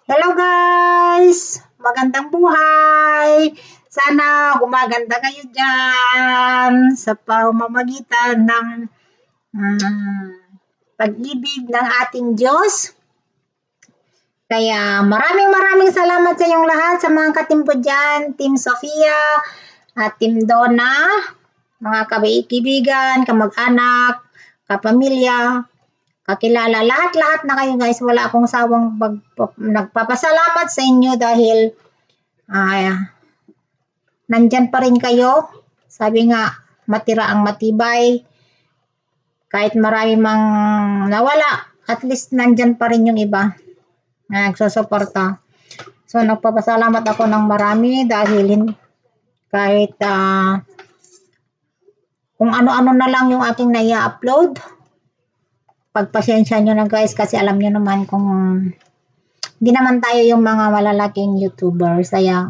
Hello guys! Magandang buhay! Sana gumaganda kayo dyan sa pamamagitan ng mm, pag-ibig ng ating Diyos. Kaya maraming salamat sa inyong lahat, sa mga katimpo dyan, Team Sofia at Team Donna, mga kaibigan, kamag-anak, kapamilya, kakilala, lahat-lahat na kayo guys. Wala akong sawang nagpapasalamat sa inyo dahil nandyan pa rin kayo. Sabi nga, matira ang matibay. Kahit marami mang nawala, at least nandyan pa rin yung iba na nagsusuporta. So, nagpapasalamat ako ng marami dahil kahit kung ano-ano na lang yung aking nai-upload, pagpasensya nyo na guys kasi alam nyo naman kung hindi naman tayo yung mga malalaking YouTubers. Kaya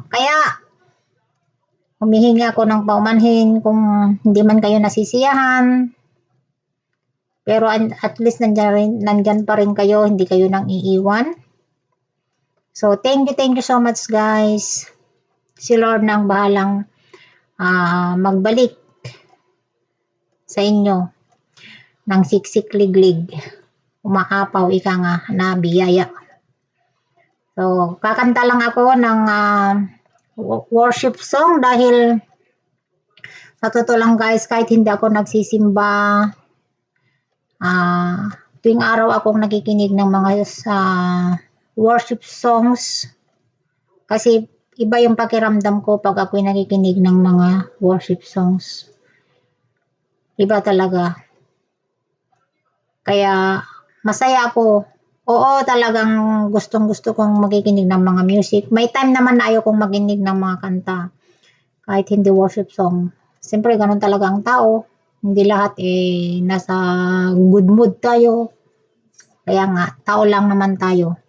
humihingi ako ng paumanhin kung hindi man kayo nasisiyahan. Pero at least nandyan pa rin kayo, hindi kayo nang iiwan. So thank you so much guys. Si Lord na ang bahalang magbalik sa inyo ng siksik-liglig. Umaapaw, ika nga, na biyaya. So, kakanta lang ako ng worship song dahil sa totoo lang guys, kahit hindi ako nagsisimba, tuwing araw akong nakikinig ng mga worship songs kasi iba yung pakiramdam ko pag ako'y nakikinig ng mga worship songs. Iba talaga. Kaya masaya ako. Oo, talagang gustong-gusto kong makikinig ng mga music. May time naman na ayaw kong makinig ng mga kanta. Kahit hindi worship song. Siyempre, ganun talaga ang tao. Hindi lahat nasa good mood tayo. Kaya nga, tao lang naman tayo.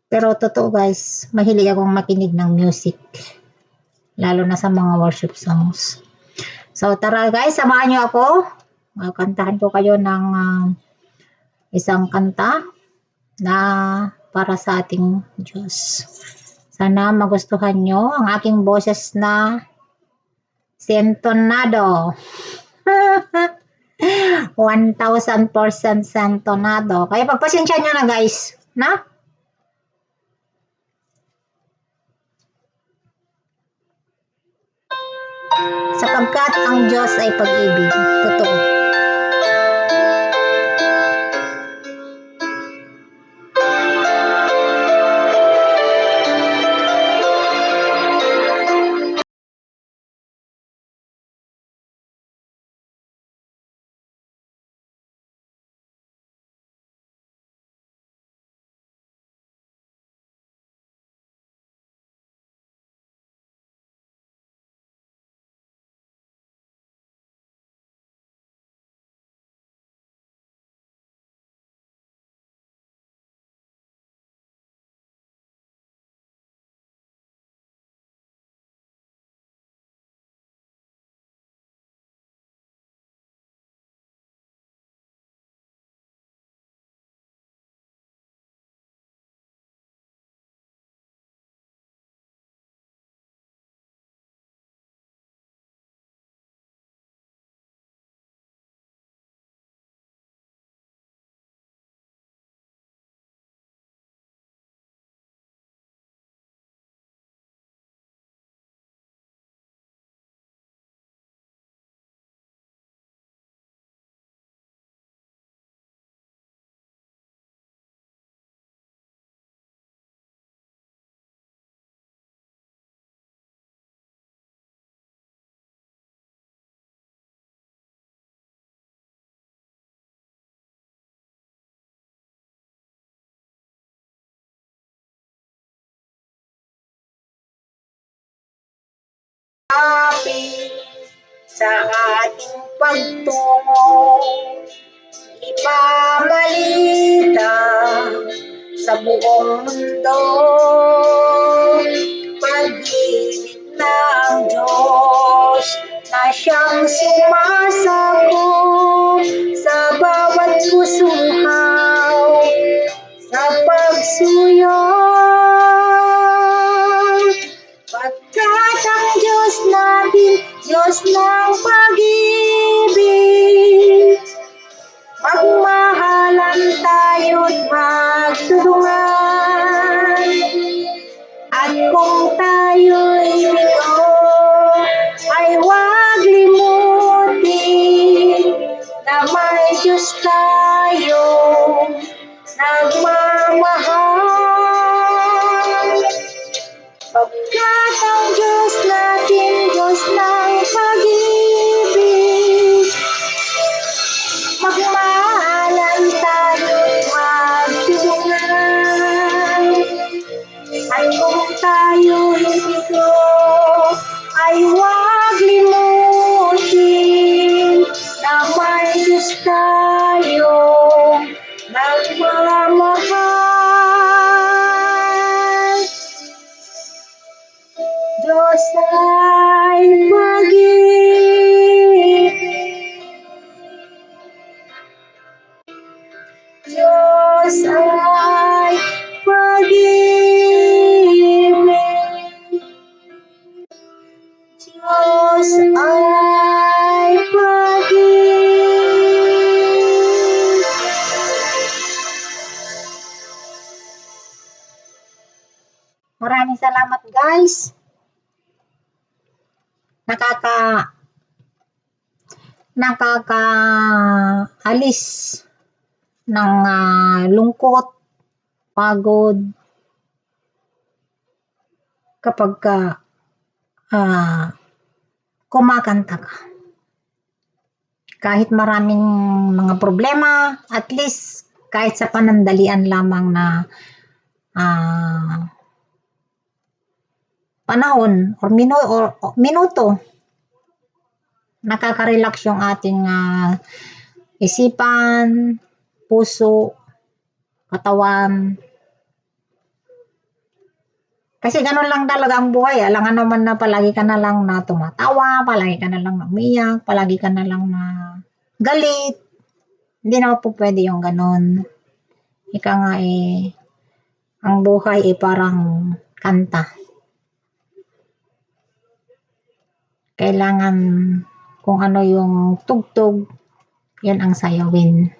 Pero totoo guys, mahilig akong makinig ng music. Lalo na sa mga worship songs. So tara guys, samahan niyo ako. Kantahan ko kayo ng isang kanta na para sa ating Diyos. Sana magustuhan nyo ang aking boses na sentonado. 1000% sentonado. Kaya pagpasensya nyo na guys. Na? Sapagkat ang Diyos ay pag-ibig. Totoo. Happy sa ating pagtungo, ipamalita sa buong mundo, pag-ibig ng Diyos na siyang sumasakop sa bawat pusuhaw, sa pagsuyo magtulungan. At kung tayo'y bigo, ay huwag limutin na may Diyos tayong nagmamahal. Pagkat ang Diyos natin, Diyos ng pag-ibig, magmahalan tayo'y magtulungan. At kung tayo'y bigo, ay huwag limutin na may Diyos tayong nagmamahal. Diyos ay pag-ibig, Diyos ay pag-ibig, Diyos ay pag-ibig. Maraming salamat guys. Nakakaalis ng lungkot, pagod kapag kumakanta ka. Kahit maraming mga problema, at least kahit sa panandalian lamang na panahon or minuto, nakaka-relax yung ating isipan, puso, katawan. Kasi ganun lang talaga ang buhay. Alangan naman na palagi ka na lang na tumatawa, palagi ka na lang na umiyak, palagi ka na lang na galit. Hindi naman po pwede yung ganun. Ika nga ang buhay parang kanta. Kailangan kung ano yung tugtog, yun ang sayawin.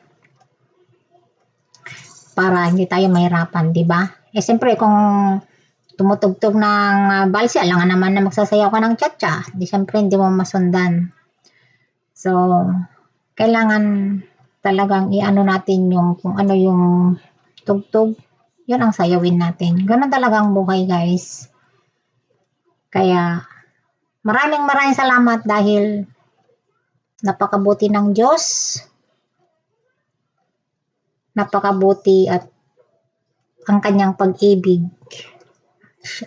Para hindi tayo mahirapan, di ba? Siyempre kung tumutugtog ng balsi, alangan naman na magsasayaw ka ng cha-cha. Di siyempre hindi mo masundan. So, kailangan talagang iano natin yung kung ano yung tugtog, yun ang sayawin natin. Ganun talaga ang buhay guys. Kaya, maraming salamat dahil napakabuti ng Diyos. Napakabuti at ang kanyang pag-ibig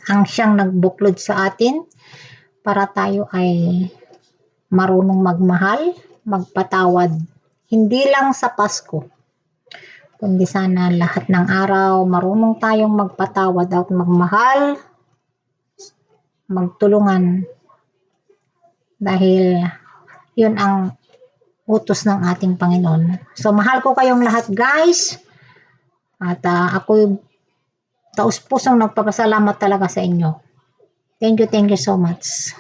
ang siyang nagbuklod sa atin para tayo ay marunong magmahal, magpatawad. Hindi lang sa Pasko, kundi sana lahat ng araw marunong tayong magpatawad at magmahal, magtulungan. Dahil yun ang utos ng ating Panginoon. So mahal ko kayong lahat guys. At ako'y taus-pusong nagpapasalamat talaga sa inyo. Thank you so much.